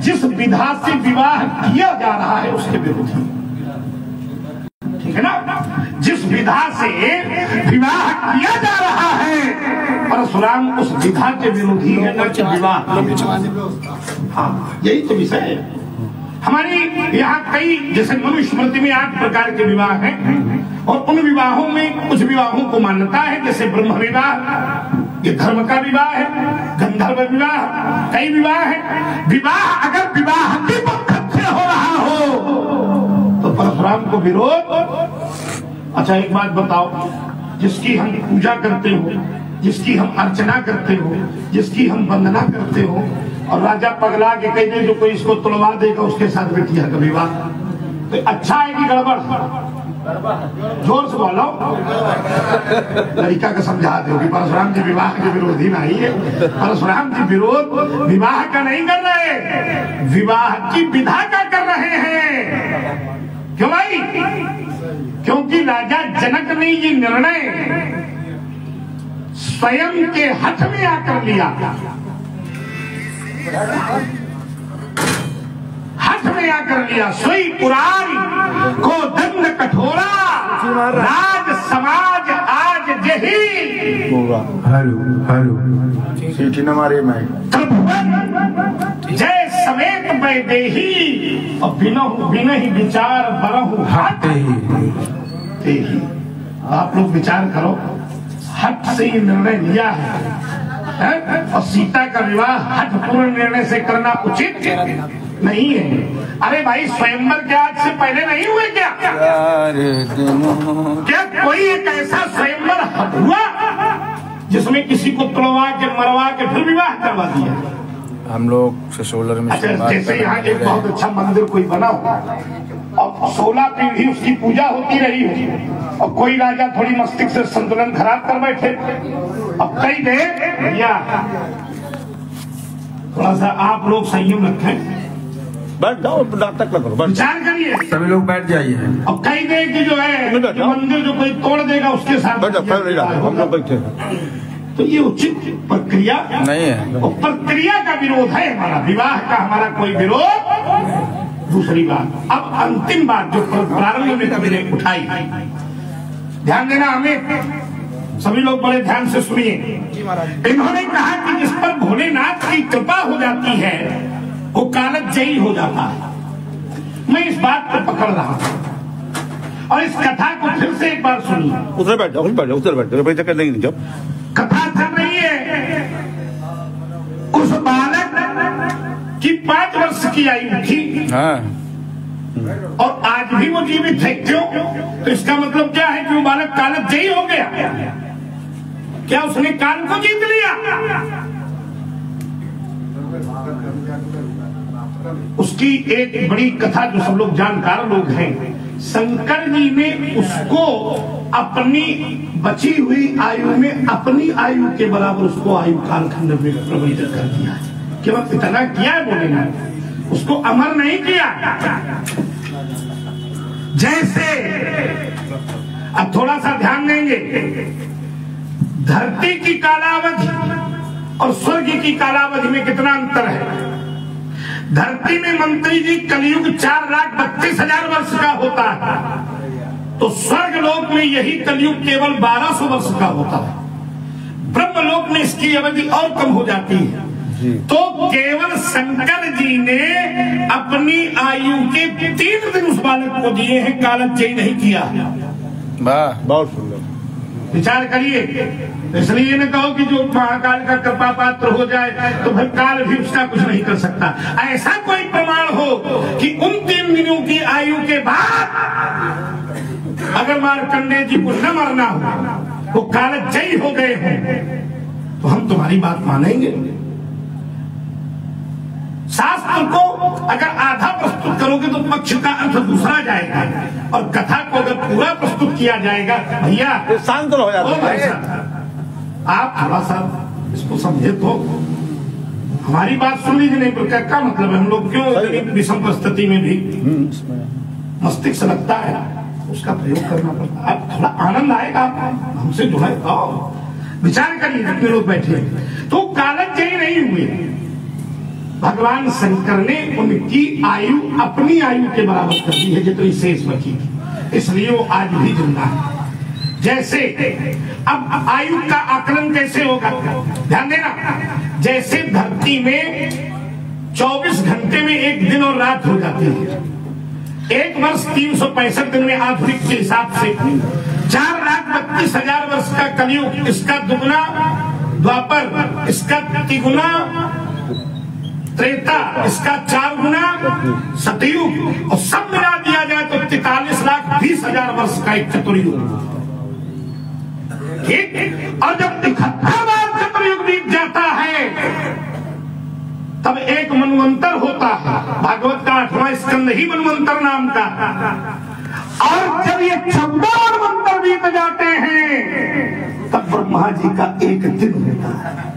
जिस विधा से विवाह किया जा रहा है उसके विरोधी, ठीक है ना। जिस विधा से विवाह किया जा रहा है परशुराम उस विधा के विरोधी है, न कि विवाह। हाँ, यही तो विषय है। हमारी यहाँ कई, जैसे मनुस्मृति में 8 प्रकार के विवाह हैं और उन विवाहों में कुछ विवाहों को मान्यता है, जैसे ब्रह्म विवाह, ये धर्म का विवाह है, गंधर्व विवाह, कई विवाह है। विवाह अगर विवाह के पक्ष से हो रहा हो तो परशुराम को विरोध। अच्छा एक बात बताओ, जिसकी हम पूजा करते हो, जिसकी हम अर्चना करते हो, जिसकी हम वंदना करते हो, और राजा पगला के कह दे जो कोई इसको तुड़वा देगा उसके साथ बिटिया का विवाह, तो अच्छा है कि गड़बड़? जोर से बोलो, लड़का का समझा दो कि परशुराम जी विवाह के विरोधी नहीं है। परशुराम जी विरोध विवाह का नहीं कर रहे, विवाह की विधा का कर रहे हैं। क्यों भाई? क्योंकि राजा जनक ने ये निर्णय स्वयं के हठ में आकर लिया, हठ में आकर लिया। सोई पुरारी को दंड कठोरा, राज समाज आज जही। हेलो हेलो सीटी न मारे मैं जय समेत मैं देही और बिनहि विचार बरहु हट देही। आप लोग विचार करो, हट से ये निर्णय लिया है और सीता का विवाह हठ पूर्ण निर्णय से करना उचित नहीं है। अरे भाई स्वयंवर क्या आज से पहले नहीं हुए क्या? क्या कोई एक ऐसा स्वयंवर हुआ जिसमें किसी को तुड़वा के मरवा के फिर विवाह करवा दिया? हम लोग ससोलर में। अच्छा, जैसे यहाँ एक बहुत अच्छा मंदिर कोई बना हो और 16 पीढ़ी उसकी पूजा होती रही हो और कोई राजा थोड़ी मस्तिष्क से संतुलन खराब कर बैठे, अब कई दे भैया थोड़ा सा आप लोग संयम रखें, बैठ जाओ, नाटक न करो, विचार करिए, सभी लोग बैठ जाइए। अब कई दे कि जो है मंदिर जो कोई तोड़ देगा उसके साथ हम लोग बैठे, तो ये उचित प्रक्रिया नहीं है। और प्रक्रिया का विरोध है हमारा, विवाह का हमारा कोई विरोध। दूसरी बात, अब अंतिम बात जो प्रारंभ में कभी ने उठाई, ध्यान देना, हमें सभी लोग बड़े ध्यान से सुनिए। इन्होंने कहा कि जिस पर भोलेनाथ की कृपा हो जाती है वो कालजयी हो जाता है। मैं इस बात को पकड़ रहा हूं और इस कथा को फिर से एक बार सुनिए। उधर बैठ जाओ, उधर बैठ जाओ, चक्कर नहीं जब कथा चल रही है। उस बालक की 5 वर्ष की आयु थी। हाँ। और आज भी वो जीवित है। क्यों? तो इसका मतलब क्या है कि वो बालक कालजयी हो गया। क्या उसने काल को जीत लिया? उसकी एक बड़ी कथा जो सब लोग जानकार लोग हैं, शंकर जी ने उसको अपनी बची हुई आयु में अपनी आयु के बराबर उसको आयु कालखंड में प्रबंधित कर दिया है। केवल इतना किया है बोलेंगे, उसको अमर नहीं किया। जैसे अब थोड़ा सा ध्यान देंगे, धरती की कालावधि और स्वर्ग की कालावधि में कितना अंतर है। धरती में मंत्री जी कलयुग 4,32,000 वर्ष का होता है, तो स्वर्ग लोक में यही कलयुग केवल 1200 वर्ष का होता है। ब्रह्म लोक में इसकी अवधि और कम हो जाती है। तो केवल शंकर जी ने अपनी आयु के 3 दिन उस बालक को दिए हैं, कालजयी नहीं किया। बहुत सुंदर विचार करिए। इसलिए न कहो कि जो महाकाल का कृपा पात्र हो जाए तो फिर काल भी उसका कुछ नहीं कर सकता। ऐसा कोई प्रमाण हो कि उन 3 दिनों की आयु के बाद अगर मार्कंडेय जी को न मरना हो, वो कालजयी हो गए हों, तो हम तुम्हारी बात मानेंगे। शास्त्र को अगर आधा प्रस्तुत करोगे तो पक्ष का अर्थ दूसरा जाएगा, और कथा को अगर पूरा प्रस्तुत किया जाएगा, भैया शांत हो जाता। आप थोड़ा सा इसको समझे तो हमारी बात सुन लीजिए। नहीं तो क्या मतलब है, हम लोग क्यों विषम परिस्थिति में भी मस्तिष्क लगता है उसका प्रयोग करना पड़ता है। अब थोड़ा आनंद आएगा, हमसे जुड़े विचार करिए जितने लोग बैठे। तो कालजयी नहीं हुए, भगवान शंकर ने उनकी आयु अपनी आयु के बराबर कर दी है जितनी शेष बची थी, इसलिए वो आज भी जिंदा है। जैसे अब आयु का आकलन कैसे होगा, ध्यान देना। जैसे धरती में 24 घंटे में एक दिन और रात हो जाती है, एक वर्ष 365 दिन में आधुनिक के हिसाब से 4,32,000 वर्ष का कलयुग, इसका दुगुना द्वापर, इसका तिगुना त्रेता, इसका 4 गुना सतयुग, और सब मिला दिया जाए तो 43,20,000 वर्ष का एक चतुर्युग। ठीक, और जब 71 बार चतुर्युग बीत जाता है तब एक मनवंतर होता है। भागवत का 8वां स्कंद ही मनवंतर नाम का। और जब ये 14 मनवंतर बीत जाते हैं तब ब्रह्मा जी का एक दिन होता है।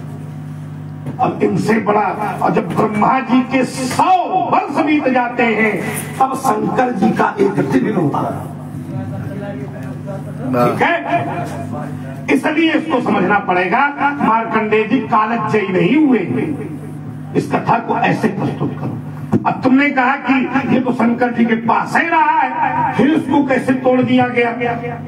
अब इनसे बड़ा, और जब ब्रह्मा जी के 100 वर्ष बीत जाते हैं तब शंकर जी का एक दिन होता है। ठीक है, इसलिए इसको समझना पड़ेगा। मार्कंडेय जी कालजयी नहीं हुए, इस कथा को ऐसे प्रस्तुत करो। अब तुमने कहा कि ये तो शंकर जी के पास ही रहा है, फिर इसको कैसे तोड़ दिया गया?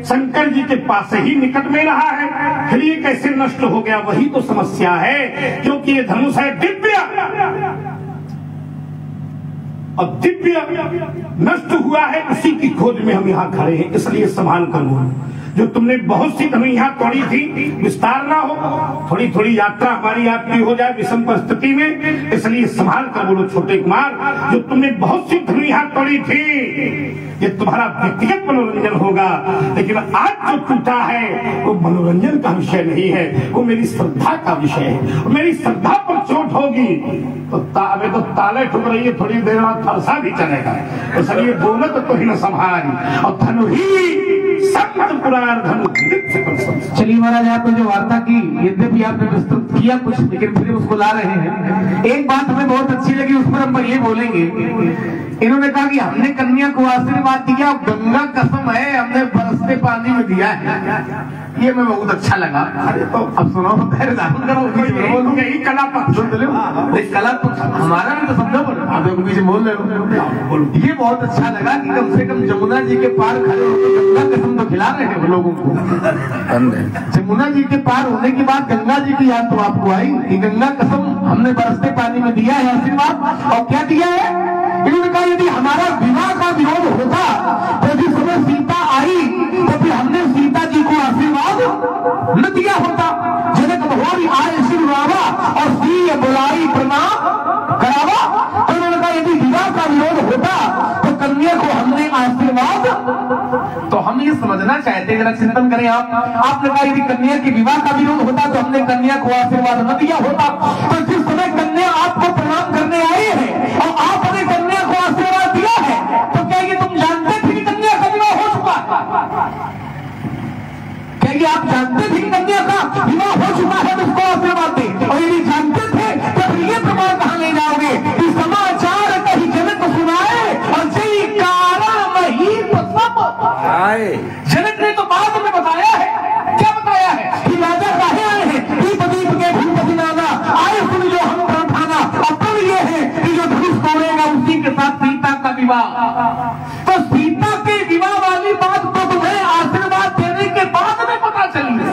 शंकर जी के पास ही निकट में रहा है, फिर ये कैसे नष्ट हो गया? वही तो समस्या है, क्योंकि ये धनुष है दिव्य, और दिव्य नष्ट हुआ है, उसी की खोज में हम यहाँ खड़े हैं। इसलिए संभाल कर बोलो। जो तुमने बहुत सी धनुइयां तोड़ी थी, विस्तार ना हो, थोड़ी थोड़ी यात्रा हमारी आपकी हो जाए विषम परिस्थिति में, इसलिए संभाल कर बोलो छोटे कुमार। जो तुमने बहुत सी धनुइयां तोड़ी थी, ये तुम्हारा व्यक्तिगत मनोरंजन होगा, लेकिन आज जो टूटा है वो मनोरंजन का विषय नहीं है, वो मेरी श्रद्धा का विषय है। मेरी श्रद्धा पर चोट होगी तो अबे तो ताले ठुक रही है, थोड़ी देर बाद फरसा भी चलेगा। इसलिए बोलत तो ही न संभाली, और धनु ही संत पुराण धनु। चलिए महाराज, आपने जो वार्ता की, यद्यपि आपने विस्तृत किया कुछ, लेकिन फिर उसको ला रहे हैं। एक बात हमें बहुत अच्छी लगी, उस पर हम ये बोलेंगे। इन्होंने कहा कि हमने कन्या को आशीर्वाद दिया, गंगा कसम है हमने बरसते पानी में दिया है। ये मैं बहुत अच्छा लगा। अरे तो अब सुनो, धैर्य धारण करो, यही कला पक्ष कला पक्ष हमारा भी तो समझो, आप पीछे बोल रहे हो। ये बहुत अच्छा लगा कि कम से कम जमुना जी के पार खड़े होकर गंगा कसम तो खिला रहे हैं लोगों को। जमुना जी के पार होने के बाद गंगा जी की याद तो आपको आई कि गंगा कसम हमने बरसते पानी में दिया है आशीर्वाद। और क्या दिया है? इन्होंने कहा यदि हमारा विवाह का विरोध होता तो जिस समय सीता आई तो फिर हमने सीता जी को आशीर्वाद न दिया होता। जनक भोरी आए शिवरावा और सी बुलाई प्रणाम करावा। तो उन्होंने कहा यदि विवाह का विरोध होता तो कन्या को हमने आशीर्वाद, तो हम ये समझना चाहते हैं, जरा चिंतन करें आप। आपने कहा यदि कन्या के विवाह का विरोध होता तो हमने कन्या को आशीर्वाद न दिया होता। तो जिस समय कन्या आपको प्रणाम करने आई है और आपने कन्या को आशीर्वाद दिया है, तो क्या ये तुम जानते थे कि कन्या का विवाह हो चुका है? क्या ये आप जानते थे कि कन्या का विवाह हो चुका है तो उसको आशीर्वाद दे? और यदि जानते थे तो फिर ये प्रमाण कहां ले जाओगे कि समाचार कहीं जनक सुनाए और जय कारण मही तो सब आए। जनक ने तो बाद में बताया है। क्या बताया है? कि राजा काहे आए हैं? दीप दीप के भूपति नाना आए सुन जो हम प्रार्थना। अपन ये है कि जो धनुष तोड़ेगा उसी के साथ सीता का विवाह। तो सीता के विवाह वाली बात तो तुम्हें आशीर्वाद देने के बाद में पता चली है।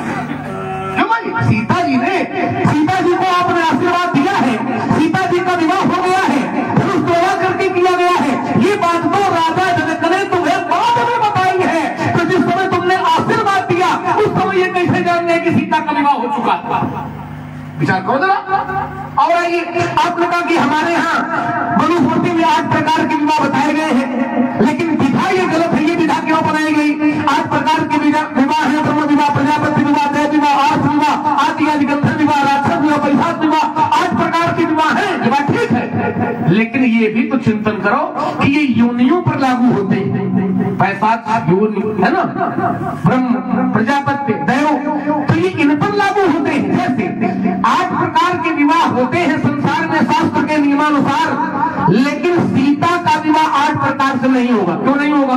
क्यों भाई? सीता जी को आपने आशीर्वाद दिया है, सीता जी का विवाह हो गया है, धनुष तोड़ा करके किया गया है। ये बात तो राजा जनक ने तुम्हें बाद में बताई है। तो जिस समय तुमने आशीर्वाद दिया उस समय ये कैसे जान गए कि सीता का विवाह हो चुका? विचार करो जरा। और आइए, आपने कहा कि हमारे यहाँ मनुस्मृति में 8 प्रकार के विवाह बताए गए हैं, लेकिन विधा ये गलत है। ये विधा क्यों बनाई गई? 8 प्रकार के विवाह है, ब्रह्म विवाह, प्रजापति विवाह, देव विवाह, आर्ष विवाह, आदि आदि गंधर्व विवाह, राक्षस विवाह, परिषद विवाह, 8 प्रकार के विवाह है। विवाह ठीक है, लेकिन ये भी तो चिंतन करो कि ये योनियों पर लागू होते हैं। पैसाच योनि है ना, ब्रह्म, प्रजापति, देव, तो ये इन पर लागू होते हैं। जैसे 8 प्रकार के विवाह होते हैं संसार में शास्त्र के नियमानुसार, लेकिन सीता का विवाह 8 प्रकार से नहीं होगा। क्यों नहीं होगा?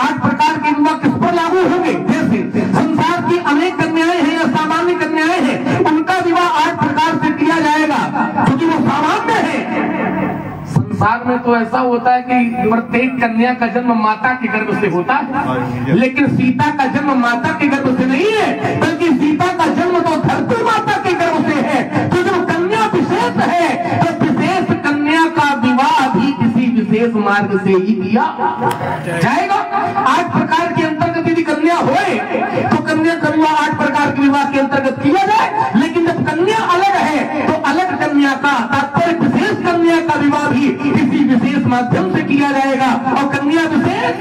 8 प्रकार के विवाह किस पर लागू होंगे? जैसे संसार की अनेक कन्याएं हैं या सामान्य कन्याएं हैं, उनका विवाह 8 प्रकार से किया जाएगा क्योंकि वो सामान्य है। संसार में तो ऐसा होता है कि प्रत्येक कन्या का जन्म माता के गर्भ से होता है, लेकिन सीता का जन्म माता के गर्भ से नहीं है, बल्कि सीता का जन्म तो धरती माता के गर्भ से है। तो जब कन्या विशेष है तो विशेष कन्या का विवाह भी किसी विशेष मार्ग से ही किया जाएगा। 8 प्रकार के अंतर्गत यदि कन्या होए तो कन्या का विवाह 8 प्रकार के विवाह के अंतर्गत किया जाए, लेकिन जब कन्या अलग है तो अलग कन्या का तात्पर्य विशेष कन्या का विवाह भी किसी विशेष माध्यम से किया जाएगा। और कन्या विशेष,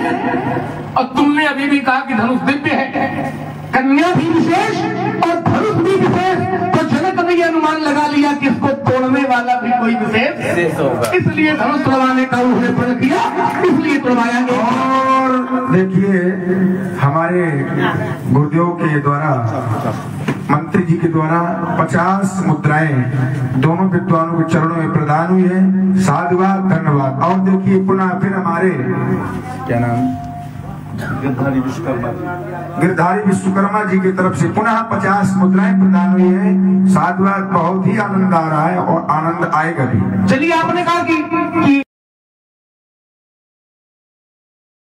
और तुमने अभी भी कहा कि धनुष दिव्य है, कन्या भी विशेष और धनुष भी विशेष, तो जनक ने यह अनुमान लगा लिया कि इसको तोड़ने वाला भी कोई विशेष होगा, इसलिए धनुष तोड़वाने का उन्होंने प्रण किया, इसलिए तोड़वाया गया। और देखिए हमारे गुरुदेव के द्वारा, मंत्री जी के द्वारा 50 मुद्राएं दोनों विद्वानों के चरणों में प्रदान हुई है। साधुवाद, धन्यवाद। और देखिए पुनः फिर हमारे क्या नाम, गिरधारी विश्वकर्मा जी की तरफ से पुनः 50 मुद्राएं प्रदान हुई है। साधुवाद, बहुत ही आनंद आ रहा है और आनंद आएगा भी। चलिए, आपने कहा कि